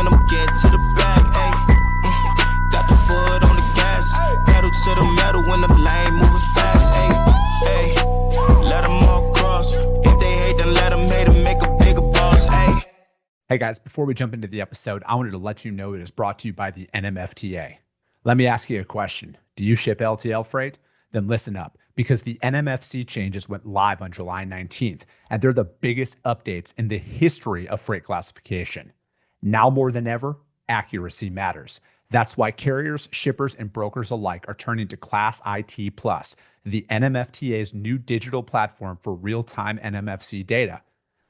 when I'm getting to the bag, ayy. Got the foot on the gas, pedal to the metal when the lane moving fast, ayy, ayy. Let them all cross. If they hate, then let them hate and make a bigger boss, ayy. Hey guys, before we jump into the episode, I wanted to let you know it is brought to you by the NMFTA. Let me ask you a question. Do you ship LTL freight? Then listen up, because the NMFC changes went live on July 19th, and they're the biggest updates in the history of freight classification. Now more than ever, accuracy matters. That's why carriers, shippers, and brokers alike are turning to Class IT Plus, the NMFTA's new digital platform for real-time NMFC data.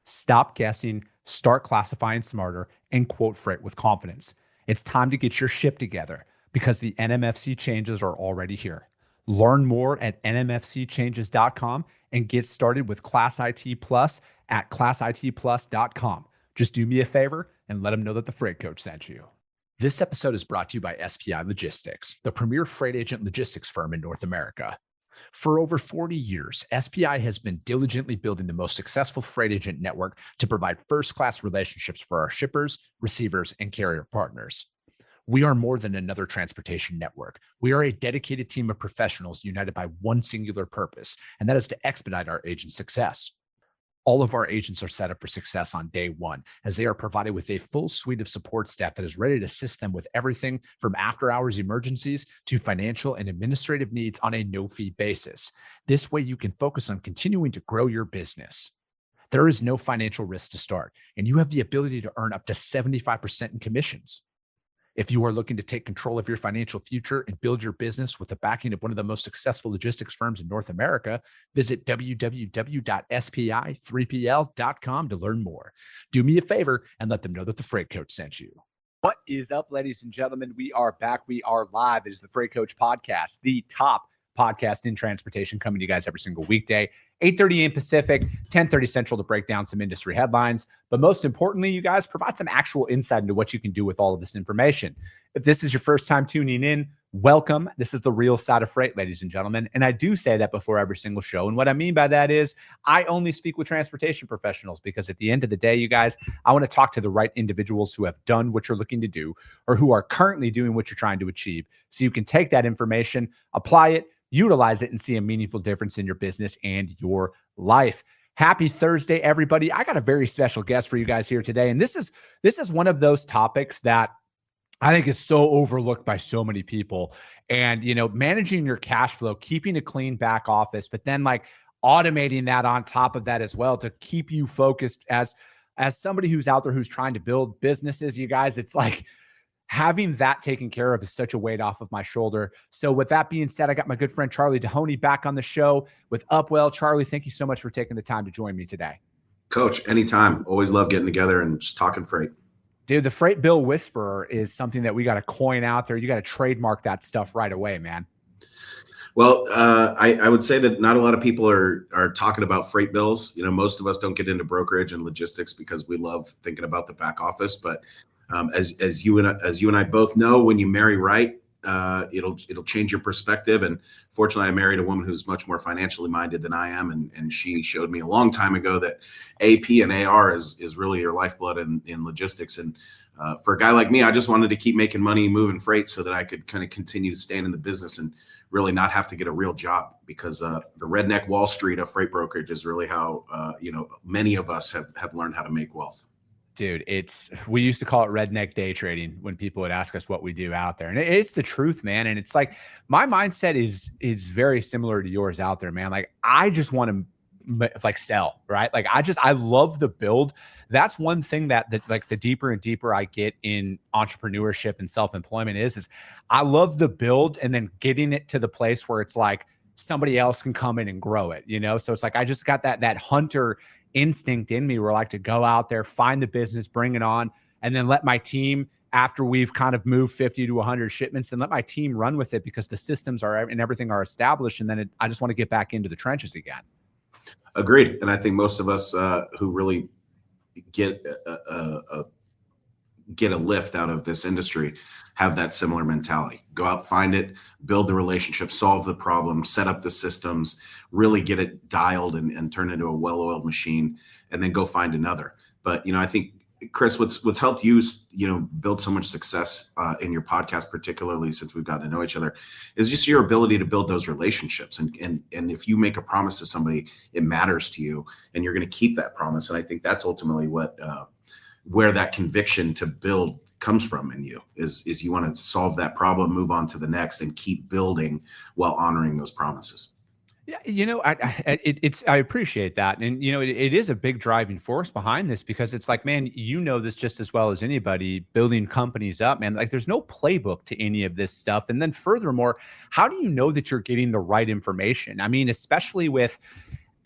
Stop guessing, start classifying smarter, and quote freight with confidence. It's time to get your ship together because the NMFC changes are already here. Learn more at nmfcchanges.com and get started with Class IT Plus at classitplus.com. Just do me a favor and let them know that the Freight Coach sent you. This episode is brought to you by SPI Logistics, the premier freight agent logistics firm in North America. For over 40 years, SPI has been diligently building the most successful freight agent network to provide first-class relationships for our shippers, receivers, and carrier partners. We are more than another transportation network. We are a dedicated team of professionals united by one singular purpose, and that is to expedite our agents' success. All of our agents are set up for success on day one, as they are provided with a full suite of support staff that is ready to assist them with everything from after-hours emergencies to financial and administrative needs on a no-fee basis. This way, you can focus on continuing to grow your business. There is no financial risk to start, and you have the ability to earn up to 75% in commissions. If you are looking to take control of your financial future and build your business with the backing of one of the most successful logistics firms in North America, visit www.spi3pl.com to learn more. Do me a favor and let them know that the Freight Coach sent you. What is up, ladies and gentlemen? We are back. We are live. It is the Freight Coach Podcast, the top podcast in transportation, coming to you guys every single weekday, 8:30 a.m. Pacific, 10:30 Central, to break down some industry headlines. But most importantly, you guys provide some actual insight into what you can do with all of this information. If this is your first time tuning in, welcome. This is the real side of freight, ladies and gentlemen. And I do say that before every single show. And what I mean by that is I only speak with transportation professionals, because at the end of the day, you guys, I want to talk to the right individuals who have done what you're looking to do or who are currently doing what you're trying to achieve. So you can take that information, apply it, utilize it, and see a meaningful difference in your business and your life. Happy Thursday, everybody. I got a very special guest for you guys here today. And this is one of those topics that I think is so overlooked by so many people. And, you know, managing your cash flow, keeping a clean back office, but then like automating that on top of that as well to keep you focused as somebody who's out there who's trying to build businesses. You guys, it's like having that taken care of is such a weight off of my shoulder. So with that being said, I got my good friend Charley Dehoney back on the show with Upwell. Charley, thank you so much for taking the time to join me today. Coach, anytime. Always love getting together and just talking freight. Dude, the Freight Bill Whisperer is something that we got to coin out there. You got to trademark that stuff right away, man. Well, I would say that not a lot of people are talking about freight bills. You know, most of us don't get into brokerage and logistics because we love thinking about the back office. But as you and I both know, when you marry right, it'll change your perspective. And fortunately, I married a woman who's much more financially minded than I am, and she showed me a long time ago that AP and AR is really your lifeblood in logistics. And for a guy like me, I just wanted to keep making money moving freight so that I could kind of continue to stand in the business and really not have to get a real job, because the redneck Wall Street of freight brokerage is really how many of us have learned how to make wealth. Dude, we used to call it redneck day trading when people would ask us what we do out there. And it's the truth, man. And it's like, my mindset is very similar to yours out there, man. Like, I just want to like sell, right? Like, I love the build. That's one thing that like the deeper and deeper I get in entrepreneurship and self-employment is I love the build and then getting it to the place where it's like somebody else can come in and grow it, you know? So it's like, I just got that hunter instinct in me where I like to go out there, find the business, bring it on, and then let my team, after we've kind of moved 50 to 100 shipments, then let my team run with it, because the systems are and everything are established. And then I just want to get back into the trenches again. Agreed. And I think most of us who really get a lift out of this industry have that similar mentality. Go out, find it, build the relationship, solve the problem, set up the systems, really get it dialed and turn into a well-oiled machine, and then go find another. But, you know, I think Chris, what's helped you, build so much success in your podcast, particularly since we've gotten to know each other, is just your ability to build those relationships. And if you make a promise to somebody, it matters to you, and you're going to keep that promise. And I think that's ultimately where that conviction to build comes from in you is you want to solve that problem, move on to the next, and keep building while honoring those promises. Yeah, I appreciate that, and it is a big driving force behind this, because it's like, man, this just as well as anybody, building companies up, man. Like, there's no playbook to any of this stuff, and then furthermore, how do you know that you're getting the right information? I mean, especially with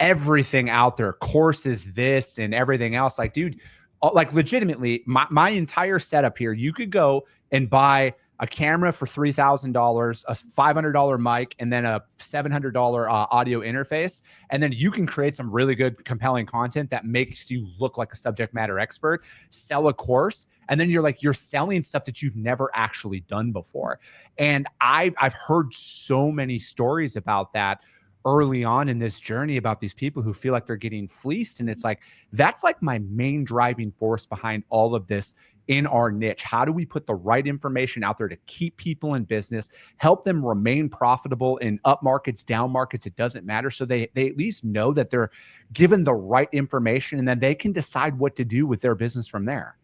everything out there, courses, this and everything else. Like, dude, like legitimately, my entire setup here, you could go and buy a camera for $3,000, a $500 mic, and then a $700 audio interface. And then you can create some really good, compelling content that makes you look like a subject matter expert, sell a course, and then you're selling stuff that you've never actually done before. And I've heard so many stories about that early on in this journey, about these people who feel like they're getting fleeced. And it's like, that's like my main driving force behind all of this in our niche. How do we put the right information out there to keep people in business, help them remain profitable in up markets, down markets? It doesn't matter. So they at least know that they're given the right information, and then they can decide what to do with their business from there.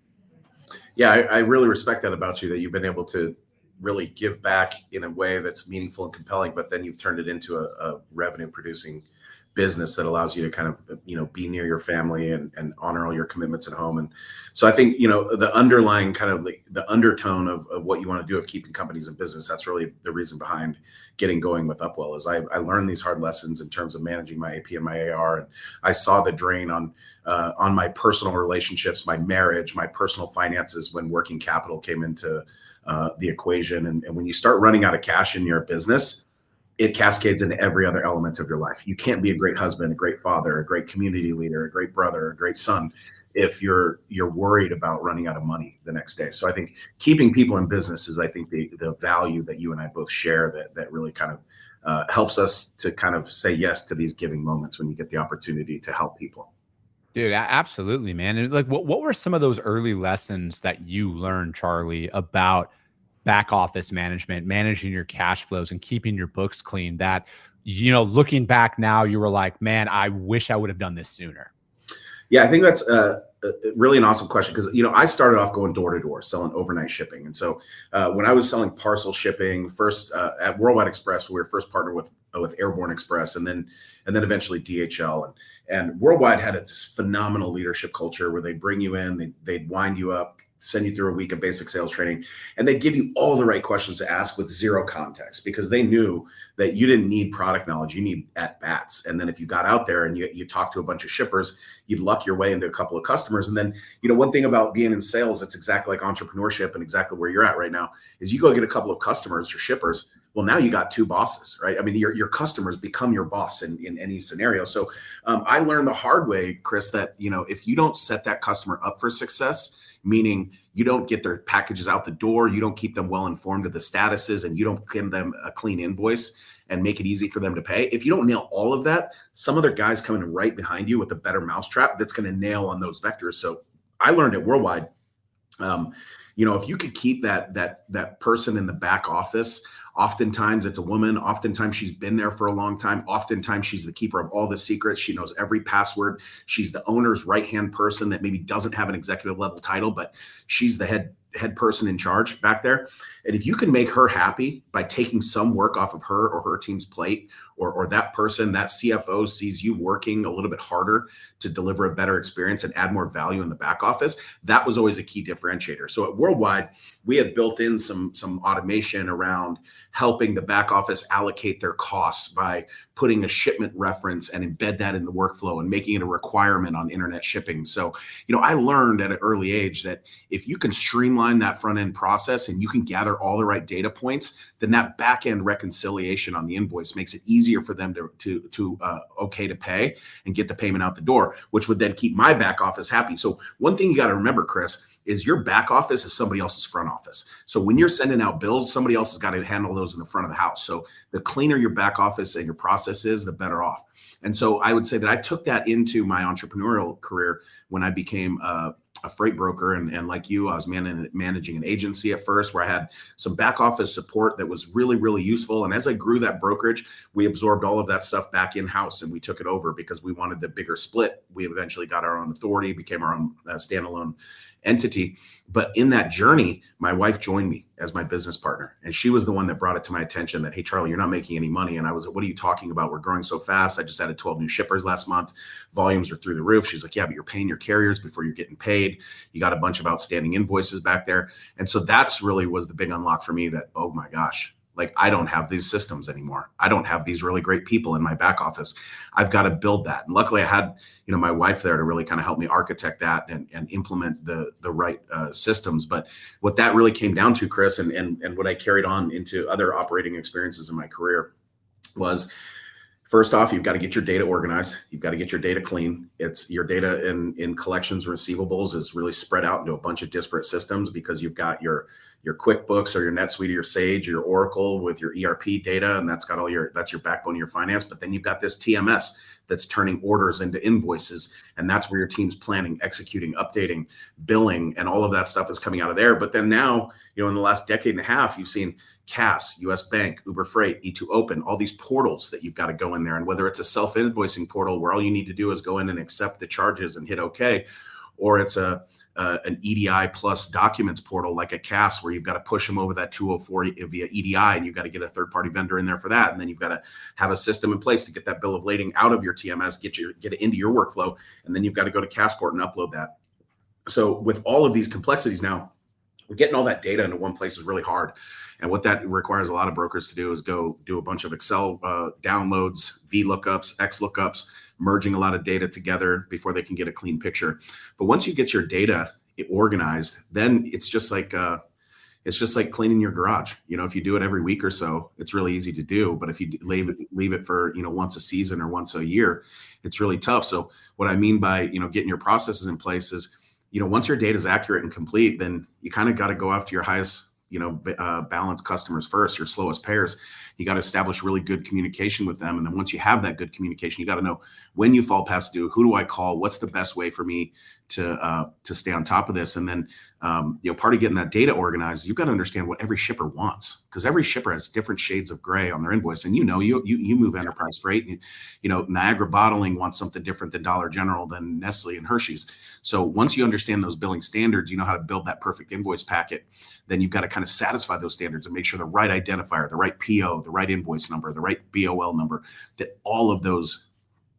Yeah, I really respect that about you, that you've been able to really give back in a way that's meaningful and compelling, but then you've turned it into a revenue producing business that allows you to kind of, be near your family and honor all your commitments at home. And so I think, the underlying kind of the undertone of what you want to do of keeping companies in business, that's really the reason behind getting going with Upwell. Is I learned these hard lessons in terms of managing my AP and my AR. And I saw the drain on my personal relationships, my marriage, my personal finances when working capital came into the equation. And when you start running out of cash in your business, it cascades into every other element of your life. You can't be a great husband, a great father, a great community leader, a great brother, a great son, if you're worried about running out of money the next day. So I think keeping people in business is, I think, the value that you and I both share that really kind of helps us to kind of say yes to these giving moments when you get the opportunity to help people. Dude, absolutely, man. And like, what were some of those early lessons that you learned, Charley, about back office management, managing your cash flows and keeping your books clean, that, looking back now, you were like, man, I wish I would have done this sooner? Yeah, I think that's really an awesome question, because, I started off going door to door selling overnight shipping. And so when I was selling parcel shipping first at Worldwide Express, we were first partnered with Airborne Express, and then eventually DHL. And Worldwide had this phenomenal leadership culture where they'd bring you in, they'd wind you up, send you through a week of basic sales training, and they give you all the right questions to ask with zero context, because they knew that you didn't need product knowledge, you need at bats. And then if you got out there and you talk to a bunch of shippers, you'd luck your way into a couple of customers. And then, one thing about being in sales, it's exactly like entrepreneurship and exactly where you're at right now, is you go get a couple of customers or shippers. Well, now you got two bosses, right? I mean, your customers become your boss in any scenario. So I learned the hard way, Chris, that, if you don't set that customer up for success, meaning you don't get their packages out the door, you don't keep them well informed of the statuses, and you don't give them a clean invoice and make it easy for them to pay. If you don't nail all of that, some other guy's coming right behind you with a better mousetrap that's going to nail on those vectors. So I learned at Worldwide, if you could keep that person in the back office, oftentimes it's a woman, oftentimes she's been there for a long time, oftentimes she's the keeper of all the secrets, she knows every password, she's the owner's right-hand person that maybe doesn't have an executive level title, but she's the head person in charge back there. And if you can make her happy by taking some work off of her or her team's plate, or that person, that CFO sees you working a little bit harder to deliver a better experience and add more value in the back office, that was always a key differentiator. So at Worldwide, we had built in some automation around helping the back office allocate their costs by putting a shipment reference and embed that in the workflow and making it a requirement on internet shipping. So, I learned at an early age that if you can streamline that front end process and you can gather all the right data points, then that back end reconciliation on the invoice makes it easier for them to okay to pay and get the payment out the door, which would then keep my back office happy. So one thing you got to remember, Chris, is your back office is somebody else's front office. So when you're sending out bills, somebody else has got to handle those in the front of the house. So the cleaner your back office and your process is, the better off. And so I would say that I took that into my entrepreneurial career when I became a freight broker. And like you, I was managing an agency at first where I had some back office support that was really, really useful. And as I grew that brokerage, we absorbed all of that stuff back in-house and we took it over because we wanted the bigger split. We eventually got our own authority, became our own standalone entity. But in that journey, my wife joined me as my business partner. And she was the one that brought it to my attention that, hey, Charlie, you're not making any money. And I was like, what are you talking about? We're growing so fast. I just added 12 new shippers last month. Volumes are through the roof. She's like, yeah, but you're paying your carriers before you're getting paid. You got a bunch of outstanding invoices back there. And so that's really was the big unlock for me that, oh my gosh, like I don't have these systems anymore. I don't have these really great people in my back office. I've got to build that. And luckily I had, my wife there to really kind of help me architect that and implement the right systems. But what that really came down to, Chris, and what I carried on into other operating experiences in my career was, first off, you've got to get your data organized. You've got to get your data clean. It's your data in collections receivables is really spread out into a bunch of disparate systems because you've got your QuickBooks or your NetSuite or your Sage or your Oracle with your ERP data, and that's your backbone of your finance. But then you've got this TMS that's turning orders into invoices, and that's where your team's planning, executing, updating, billing, and all of that stuff is coming out of there. But then now, in the last decade and a half, you've seen CAS, US Bank, Uber Freight, E2 Open, all these portals that you've got to go in there. And whether it's a self-invoicing portal where all you need to do is go in and accept the charges and hit OK, or it's an EDI plus documents portal like a CAS where you've got to push them over that 204 via EDI, and you've got to get a third-party vendor in there for that. And then you've got to have a system in place to get that bill of lading out of your TMS, get it into your workflow, and then you've got to go to Cassport and upload that. So with all of these complexities now, getting all that data into one place is really hard. And what that requires a lot of brokers to do is go do a bunch of Excel downloads, VLOOKUPs, XLOOKUPs, merging a lot of data together before they can get a clean picture. But once you get your data organized, then it's just like cleaning your garage. If you do it every week or so, it's really easy to do. But if you leave it for once a season or once a year, it's really tough. So what I mean by getting your processes in place is once your data is accurate and complete, then you kind of got to go after your highest balance customers first, your slowest payers. You got to establish really good communication with them. And then once you have that good communication, you got to know when you fall past due, who do I call? What's the best way for me to stay on top of this? And then, part of getting that data organized, you've got to understand what every shipper wants, because every shipper has different shades of gray on their invoice. And you move enterprise freight, Niagara Bottling wants something different than Dollar General, than Nestle and Hershey's. So once you understand those billing standards, you know how to build that perfect invoice packet. Then you've got to kind of satisfy those standards and make sure the right identifier, the right PO, the right invoice number, the right BOL number, that all of those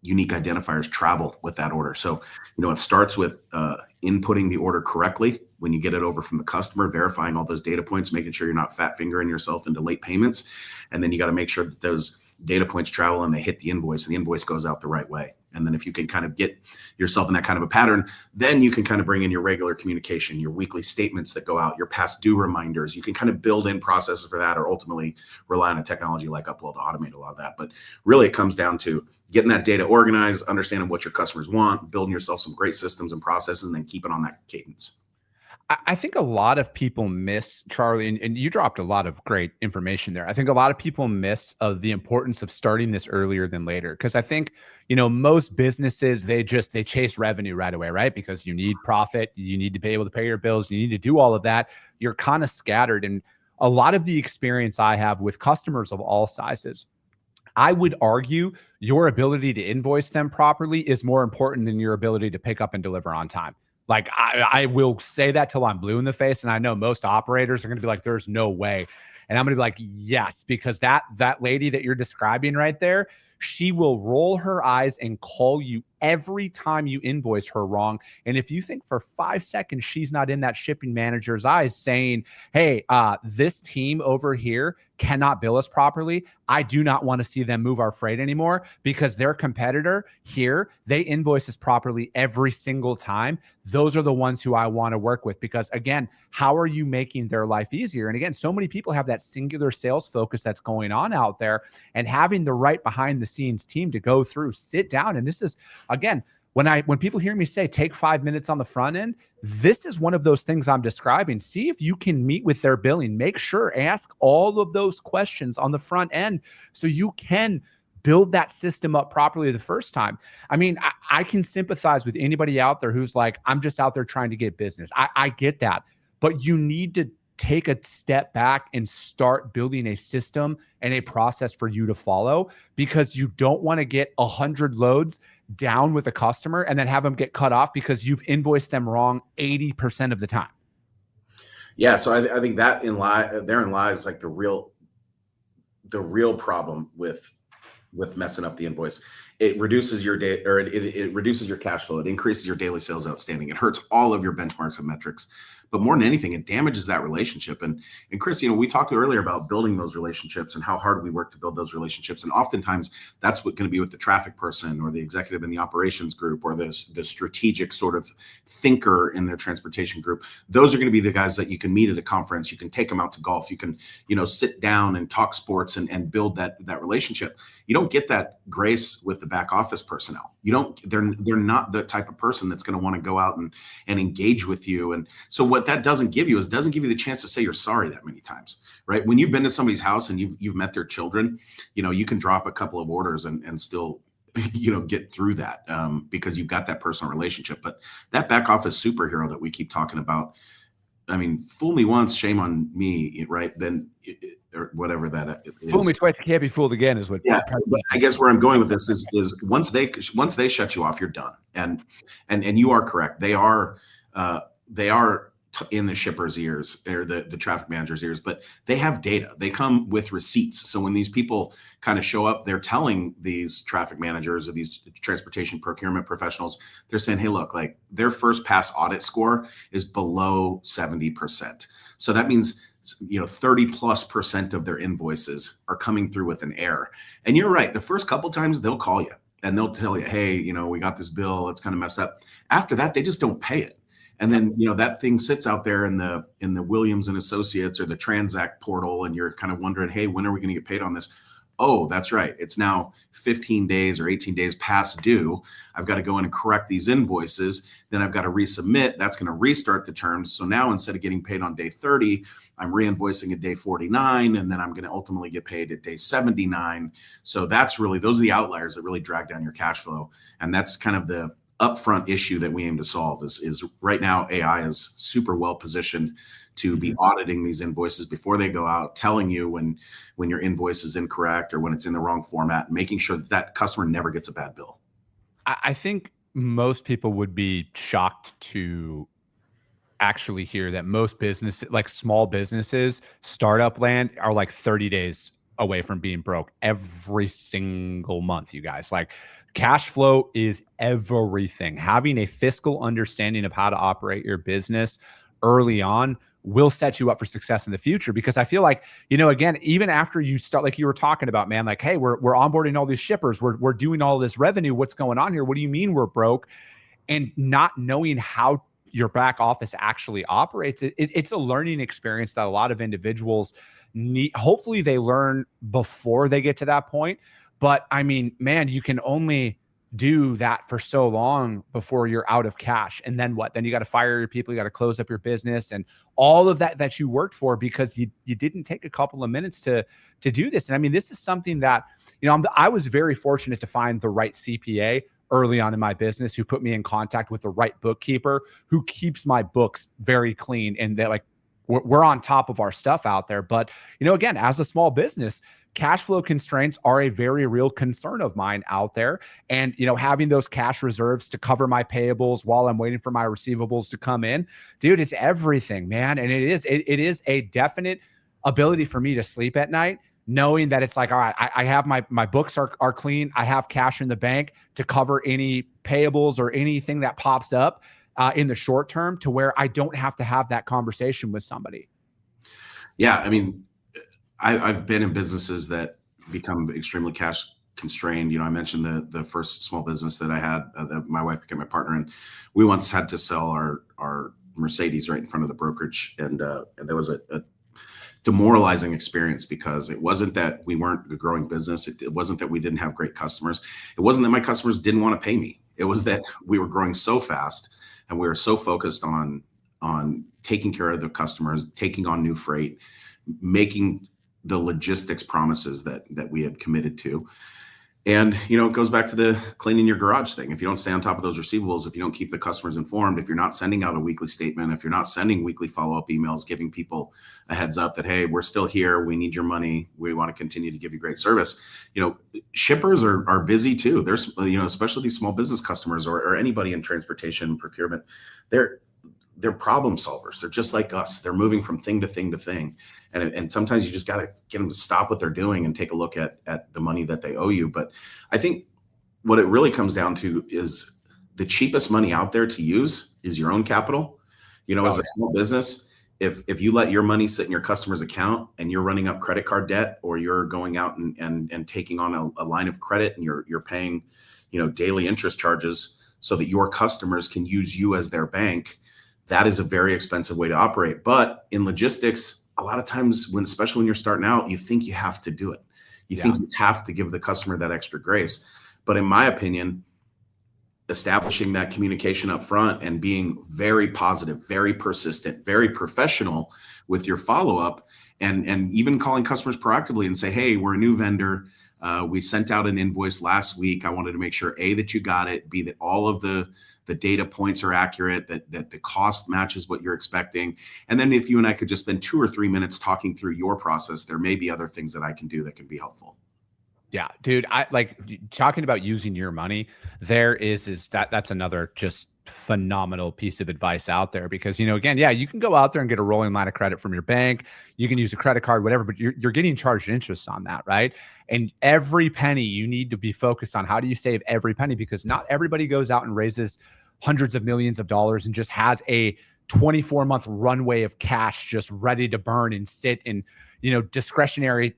unique identifiers travel with that order. So, it starts with inputting the order correctly when you get it over from the customer, verifying all those data points, making sure you're not fat fingering yourself into late payments. And then you got to make sure that those data points travel and they hit the invoice, and the invoice goes out the right way. And then if you can kind of get yourself in that kind of a pattern, then you can kind of bring in your regular communication, your weekly statements that go out, your past due reminders. You can kind of build in processes for that, or ultimately rely on a technology like Upwell to automate a lot of that. But really it comes down to getting that data organized, understanding what your customers want, building yourself some great systems and processes, and then keeping on that cadence. I think a lot of people miss, Charlie, and you dropped a lot of great information there. I think a lot of people miss the importance of starting this earlier than later. Because I think, most businesses, they chase revenue right away, right? Because you need profit, you need to be able to pay your bills, you need to do all of that. You're kind of scattered. And a lot of the experience I have with customers of all sizes, I would argue your ability to invoice them properly is more important than your ability to pick up and deliver on time. Like I will say that till I'm blue in the face. And I know most operators are going to be like, there's no way. And I'm going to be like, yes, because that lady that you're describing right there, she will roll her eyes and call you every time you invoice her wrong. And if you think for 5 seconds she's not in that shipping manager's eyes saying, hey, this team over here cannot bill us properly, I do not want to see them move our freight anymore, because their competitor here, they invoice us properly every single time. Those are the ones who I want to work with, because again, how are you making their life easier? And again, so many people have that singular sales focus that's going on out there, and having the right behind the scenes team to go through, sit down. And this is, again, when people hear me say take 5 minutes on the front end, this is one of those things I'm describing. See if you can meet with their billing. Make sure, ask all of those questions on the front end so you can build that system up properly the first time. I mean, I can sympathize with anybody out there who's like, I'm just out there trying to get business. I get that, but you need to take a step back and start building a system and a process for you to follow, because you don't want to get 100 loads down with a customer and then have them get cut off because you've invoiced them wrong 80% of the time. Yeah. So I think that therein lies like the real problem with messing up the invoice. It reduces your day, or it reduces your cash flow. It increases your daily sales outstanding. It hurts all of your benchmarks and metrics. But more than anything, it damages that relationship. And Chris, we talked earlier about building those relationships and how hard we work to build those relationships. And oftentimes that's what's going to be with the traffic person or the executive in the operations group or the strategic sort of thinker in their transportation group. Those are going to be the guys that you can meet at a conference. You can take them out to golf. You can, sit down and talk sports and build that relationship. You don't get that grace with the back office personnel. They're not the type of person that's going to want to go out and engage with you. And so what that doesn't give you the chance to say you're sorry that many times, right? When you've been to somebody's house and you've met their children, you can drop a couple of orders and still, get through that because you've got that personal relationship. But that back office superhero that we keep talking about, I mean, fool me once, shame on me, right? Then or whatever that is. Fool me twice, you can't be fooled again is what. Yeah, but I guess where I'm going with this is once they shut you off, you're done. And you are correct. They are in the shipper's ears or the traffic manager's ears, but they have data. They come with receipts. So when these people kind of show up, they're telling these traffic managers or these transportation procurement professionals, they're saying, hey, look, like their first pass audit score is below 70%. So that means 30+% of their invoices are coming through with an error. And you're right. The first couple times they'll call you and they'll tell you, hey, we got this bill. It's kind of messed up. After that, they just don't pay it. And then, that thing sits out there in the Williams and Associates or the Transact portal. And you're kind of wondering, hey, when are we going to get paid on this? Oh, that's right. It's now 15 days or 18 days past due. I've got to go in and correct these invoices. Then I've got to resubmit. That's going to restart the terms. So now instead of getting paid on day 30, I'm reinvoicing at day 49. And then I'm going to ultimately get paid at day 79. So those are the outliers that really drag down your cash flow. And that's kind of the upfront issue that we aim to solve is right now AI is super well positioned to be auditing these invoices before they go out, telling you when your invoice is incorrect or when it's in the wrong format, making sure that customer never gets a bad bill. I think most people would be shocked to actually hear that most businesses, like small businesses, startup land, are like 30 days away from being broke every single month, you guys. Like, cash flow is everything. Having a fiscal understanding of how to operate your business early on will set you up for success in the future. Because I feel like, again, even after you start, like you were talking about, man, like, hey, we're onboarding all these shippers. We're doing all this revenue. What's going on here? What do you mean we're broke? And not knowing how your back office actually operates, it's a learning experience that a lot of individuals need. Hopefully they learn before they get to that point. But I mean, man, you can only do that for so long before you're out of cash. And then what? Then you got to fire your people. You got to close up your business and all of that you worked for because you didn't take a couple of minutes to do this. And I mean, this is something that, I was very fortunate to find the right CPA early on in my business who put me in contact with the right bookkeeper who keeps my books very clean. And they're like, we're on top of our stuff out there. But, again, as a small business, cash flow constraints are a very real concern of mine out there. And, having those cash reserves to cover my payables while I'm waiting for my receivables to come in, dude, it's everything, man. And it is a definite ability for me to sleep at night, knowing that it's like, all right, I have my books are clean. I have cash in the bank to cover any payables or anything that pops up in the short term, to where I don't have to have that conversation with somebody. Yeah. I mean, I've been in businesses that become extremely cash constrained. I mentioned the first small business that I had, that my wife became my partner in. We once had to sell our Mercedes right in front of the brokerage. And there was a demoralizing experience because it wasn't that we weren't a growing business. It wasn't that we didn't have great customers. It wasn't that my customers didn't want to pay me. It was that we were growing so fast and we were so focused on taking care of the customers, taking on new freight, making the logistics promises that we had committed to, And, it goes back to the cleaning your garage thing. If you don't stay on top of those receivables, if you don't keep the customers informed, if you're not sending out a weekly statement, if you're not sending weekly follow-up emails, giving people a heads up that, hey, we're still here. We need your money. We want to continue to give you great service. Shippers are busy too. There's, especially these small business customers or anybody in transportation procurement, they're problem solvers. They're just like us. They're moving from thing to thing to thing. And sometimes you just got to get them to stop what they're doing and take a look at the money that they owe you. But I think what it really comes down to is the cheapest money out there to use is your own capital. As a small business, if you let your money sit in your customer's account and you're running up credit card debt, or you're going out and taking on a line of credit and you're paying, daily interest charges so that your customers can use you as their bank, that is a very expensive way to operate. But in logistics, a lot of times especially when you're starting out, you think you have to do it. You think you have to give the customer that extra grace. But in my opinion, establishing that communication up front and being very positive, very persistent, very professional with your follow-up, and even calling customers proactively and say, hey, we're a new vendor. We sent out an invoice last week. I wanted to make sure, A, that you got it, B, that all of the data points are accurate, that the cost matches what you're expecting. And then if you and I could just spend 2 or 3 minutes talking through your process, there may be other things that I can do that can be helpful. Yeah, dude, I like talking about using your money. That's another just phenomenal piece of advice out there, because, again, you can go out there and get a rolling line of credit from your bank. You can use a credit card, whatever, but you're getting charged interest on that, right? And every penny, you need to be focused on how do you save every penny, because not everybody goes out and raises hundreds of millions of dollars and just has a 24-month runway of cash just ready to burn and sit and, discretionary,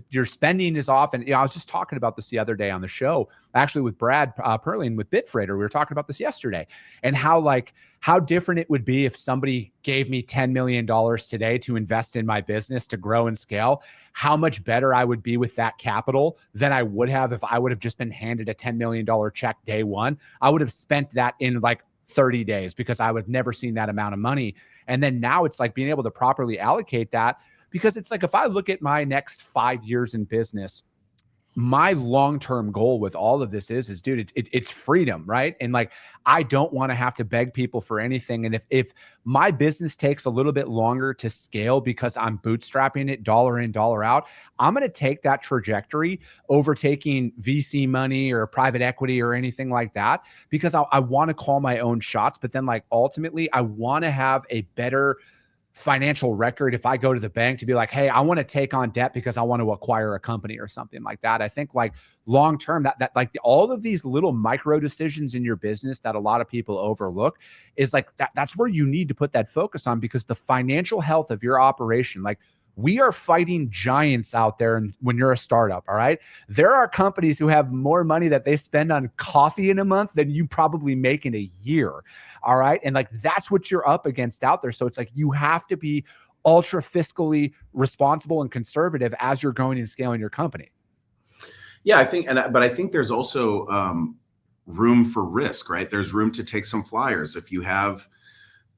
your spending is often, I was just talking about this the other day on the show, actually with Brad Perlin with Bitfreighter. We were talking about this yesterday, and how different it would be if somebody gave me $10 million today to invest in my business to grow and scale, how much better I would be with that capital than I would have if I would have just been handed a $10 million check day one. I would have spent that in like 30 days because I would have never seen that amount of money. And then now it's like being able to properly allocate that, because it's like, if I look at my next 5 years in business, my long-term goal with all of this is dude, it's freedom, right? And like, I don't want to have to beg people for anything. And if my business takes a little bit longer to scale because I'm bootstrapping it dollar in, dollar out, I'm going to take that trajectory over taking VC money or private equity or anything like that, because I want to call my own shots. But then, like, ultimately, I want to have a better financial record if I go to the bank to be like, hey, I want to take on debt because I want to acquire a company or something like that. I think, like, long term, that like all of these little micro decisions in your business that a lot of people overlook is like that's where you need to put that focus on, because the financial health of your operation, like, we are fighting giants out there. And when you're a startup, all right, there are companies who have more money that they spend on coffee in a month than you probably make in a year. All right. And like, that's what you're up against out there. So it's like, you have to be ultra fiscally responsible and conservative as you're growing and scaling your company. Yeah, but I think there's also room for risk, right? There's room to take some flyers if you have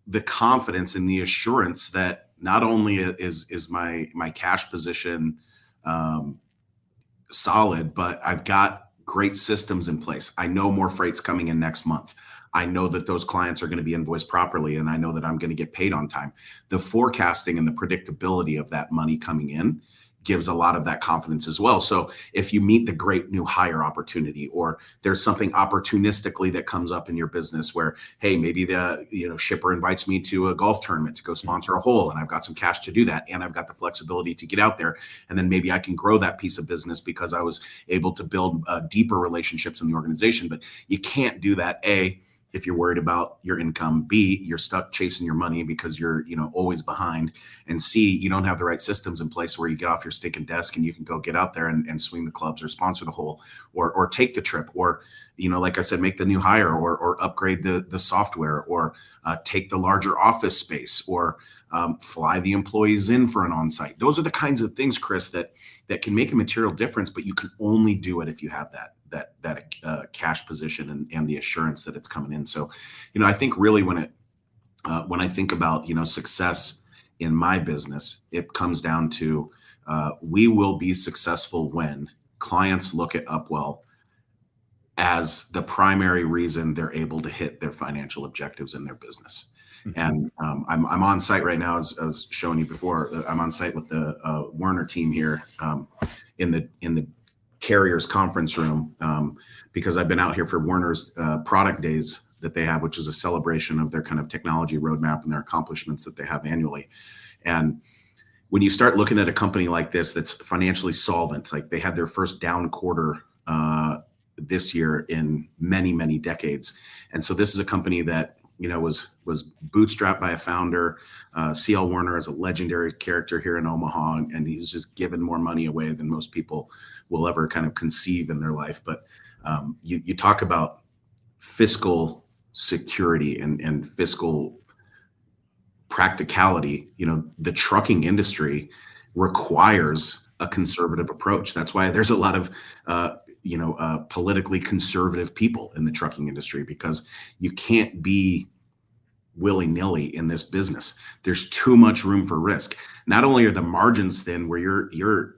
the confidence and the assurance that not only is my cash position solid, but I've got great systems in place. I know more freight's coming in next month. I know that those clients are going to be invoiced properly, and I know that I'm going to get paid on time. The forecasting and the predictability of that money coming in gives a lot of that confidence as well. So if you meet the great new hire opportunity, or there's something opportunistically that comes up in your business where, hey, maybe the shipper invites me to a golf tournament to go sponsor a hole, and I've got some cash to do that, and I've got the flexibility to get out there, and then maybe I can grow that piece of business because I was able to build deeper relationships in the organization. But you can't do that, A, if you're worried about your income, B, you're stuck chasing your money because you're, always behind, and C, you don't have the right systems in place where you get off your stinking desk and you can go get out there and swing the clubs or sponsor the hole or take the trip, or, like I said, make the new hire or upgrade the software, or take the larger office space, or fly the employees in for an on-site. Those are the kinds of things, Chris, that can make a material difference, but you can only do it if you have that cash position and the assurance that it's coming in. So, I think really when I think about, success in my business, it comes down to we will be successful when clients look at Upwell as the primary reason they're able to hit their financial objectives in their business. Mm-hmm. And I'm on site right now, as I was showing you before. I'm on site with the Werner team here in the carriers conference room because I've been out here for Werner's product days that they have, which is a celebration of their kind of technology roadmap and their accomplishments that they have annually. And when you start looking at a company like this that's financially solvent, like they had their first down quarter this year in many, many decades. And so this is a company that, you know, was bootstrapped by a founder. CL Werner is a legendary character here in Omaha, and he's just given more money away than most people will ever kind of conceive in their life. But you talk about fiscal security and fiscal practicality. You know, the trucking industry requires a conservative approach. That's why there's a lot of politically conservative people in the trucking industry, because you can't be willy-nilly in this business. There's too much room for risk. Not only are the margins thin, where you're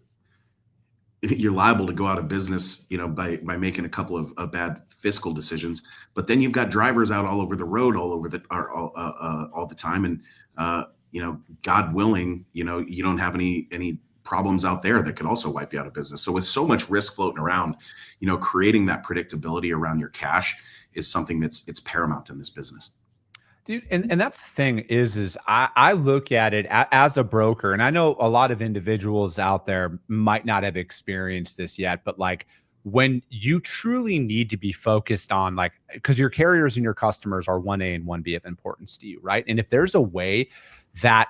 liable to go out of business, you know, by making a couple of bad fiscal decisions, but then you've got drivers out all over the road, all the time, and God willing, you know, you don't have any problems out there that could also wipe you out of business. So with so much risk floating around, you know, creating that predictability around your cash is something it's paramount in this business. Dude, and that's the thing is I look at it as a broker, and I know a lot of individuals out there might not have experienced this yet, but like when you truly need to be focused on, like, because your carriers and your customers are 1A and 1B of importance to you, right? And if there's a way that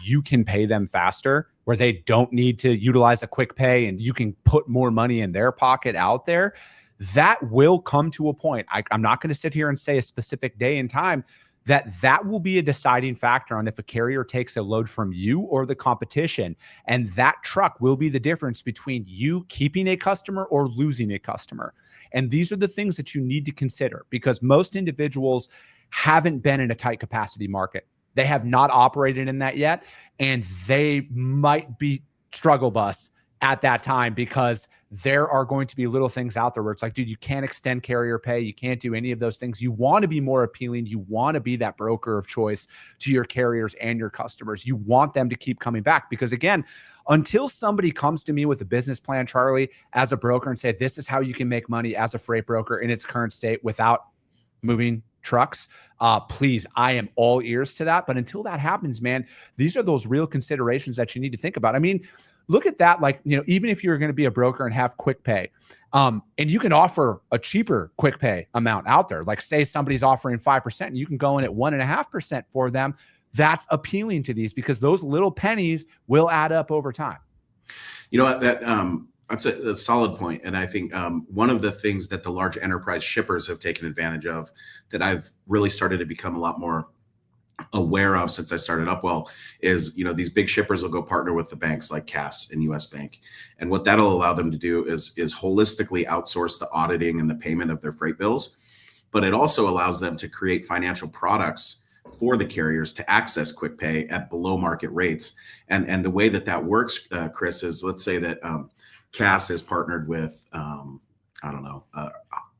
you can pay them faster, where they don't need to utilize a quick pay and you can put more money in their pocket out there, that will come to a point. I'm not going to sit here and say a specific day and time, that will be a deciding factor on if a carrier takes a load from you or the competition. And that truck will be the difference between you keeping a customer or losing a customer. And these are the things that you need to consider, because most individuals haven't been in a tight capacity market. They have not operated in that yet. And they might be struggle bus at that time, because there are going to be little things out there where it's like, dude, you can't extend carrier pay. You can't do any of those things. You want to be more appealing. You want to be that broker of choice to your carriers and your customers. You want them to keep coming back, because again, until somebody comes to me with a business plan, Charley, as a broker, and say, this is how you can make money as a freight broker in its current state without moving trucks, please, I am all ears to that. But until that happens, man, these are those real considerations that you need to think about. I mean, look at that. Like, you know, even if you're going to be a broker and have quick pay, and you can offer a cheaper quick pay amount out there, like say somebody's offering 5% and you can go in at 1.5% for them. That's appealing to these, because those little pennies will add up over time. You know what, that's a solid point. And I think one of the things that the large enterprise shippers have taken advantage of, that I've really started to become a lot more aware of since I started Upwell, is, you know, these big shippers will go partner with the banks like Cass and US Bank. And what that'll allow them to do is holistically outsource the auditing and the payment of their freight bills. But it also allows them to create financial products for the carriers to access quick pay at below market rates. And the way that works, Chris, is, let's say that Cass is partnered with,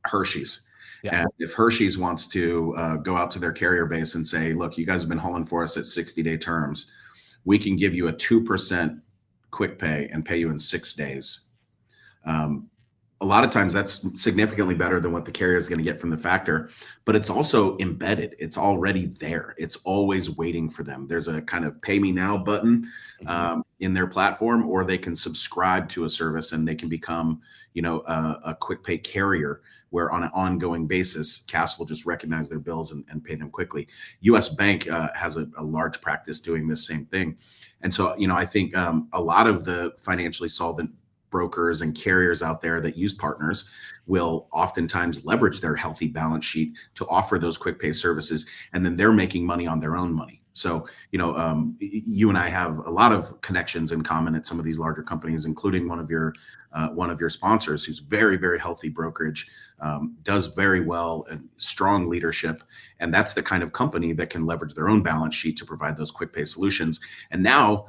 Hershey's. Yeah. And if Hershey's wants to go out to their carrier base and say, look, you guys have been hauling for us at 60-day terms, we can give you a 2% quick pay and pay you in 6 days. A lot of times that's significantly better than what the carrier is going to get from the factor, but it's also embedded. It's already there. It's always waiting for them. There's a kind of pay me now button in their platform, or they can subscribe to a service and they can become, you know, a quick pay carrier, where on an ongoing basis, Cass will just recognize their bills and pay them quickly. US Bank has a large practice doing this same thing. And so, you know, I think a lot of the financially solvent brokers and carriers out there that use partners will oftentimes leverage their healthy balance sheet to offer those quick pay services, and then they're making money on their own money. So, you know, you and I have a lot of connections in common at some of these larger companies, including one of your sponsors, who's very, very healthy brokerage, does very well and strong leadership. And that's the kind of company that can leverage their own balance sheet to provide those quick pay solutions. And now,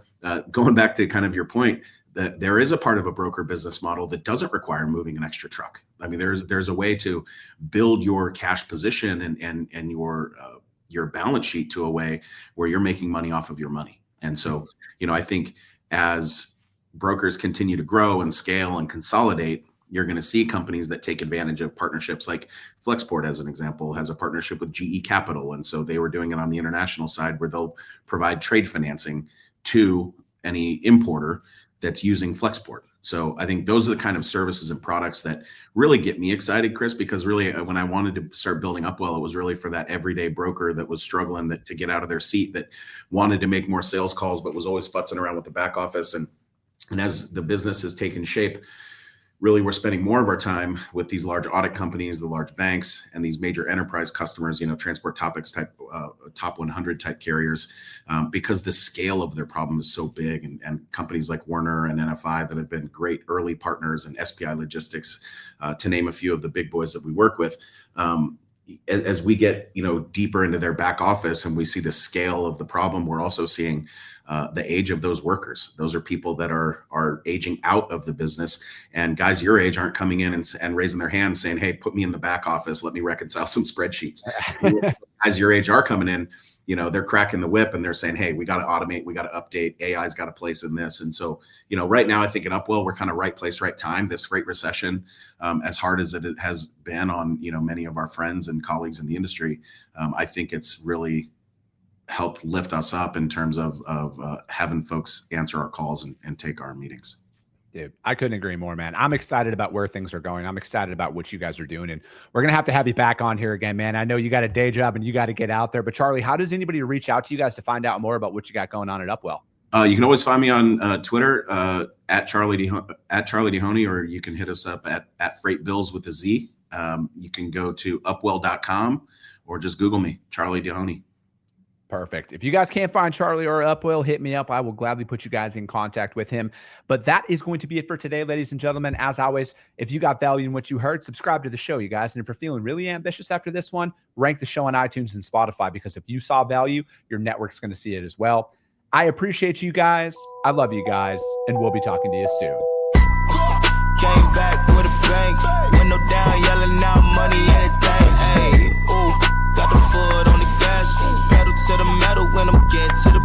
going back to kind of your point, there is a part of a broker business model that doesn't require moving an extra truck. I mean, there's a way to build your cash position and your balance sheet to a way where you're making money off of your money. And so, I think as brokers continue to grow and scale and consolidate, you're going to see companies that take advantage of partnerships, like Flexport, as an example, has a partnership with GE Capital. And so they were doing it on the international side, where they'll provide trade financing to any importer that's using Flexport. So I think those are the kind of services and products that really get me excited, Chris, because really when I wanted to start building Upwell, it was really for that everyday broker that was struggling to get out of their seat, that wanted to make more sales calls, but was always futzing around with the back office. And as the business has taken shape, really we're spending more of our time with these large audit companies, the large banks, and these major enterprise customers, Transport Topics type, top 100 type carriers, because the scale of their problem is so big. And companies like Werner and NFI that have been great early partners, and SPI Logistics, to name a few of the big boys that we work with. As we get deeper into their back office and we see the scale of the problem, we're also seeing the age of those workers. Those are people that are aging out of the business, and guys your age aren't coming in and raising their hands saying, "Hey, put me in the back office. Let me reconcile some spreadsheets." Guys your age are coming in, they're cracking the whip and they're saying, "Hey, we got to automate, we got to update, AI's got a place in this." And so, right now I think at Upwell, we're kind of right place, right time. This freight recession, as hard as it has been on, many of our friends and colleagues in the industry, I think it's really helped lift us up in terms of having folks answer our calls and take our meetings. Dude, I couldn't agree more, man. I'm excited about where things are going. I'm excited about what you guys are doing, and we're going to have you back on here again, man. I know you got a day job and you got to get out there, but Charley, how does anybody reach out to you guys to find out more about what you got going on at Upwell? You can always find me on Twitter at Charley Dehoney, or you can hit us up at Freight Bills with a Z. You can go to upwell.com or just Google me, Charley Dehoney. Perfect. If you guys can't find Charley or Upwell, hit me up. I will gladly put you guys in contact with him. But that is going to be it for today, ladies and gentlemen. As always, if you got value in what you heard, subscribe to the show, you guys. And if you're feeling really ambitious after this one, rank the show on iTunes and Spotify, because if you saw value, your network's going to see it as well. I appreciate you guys. I love you guys. And we'll be talking to you soon. Came back with a bang. Window down, yelling out money, anything. Hey, ooh, got the foot on the gas. Pedal to the metal when I'm getting to the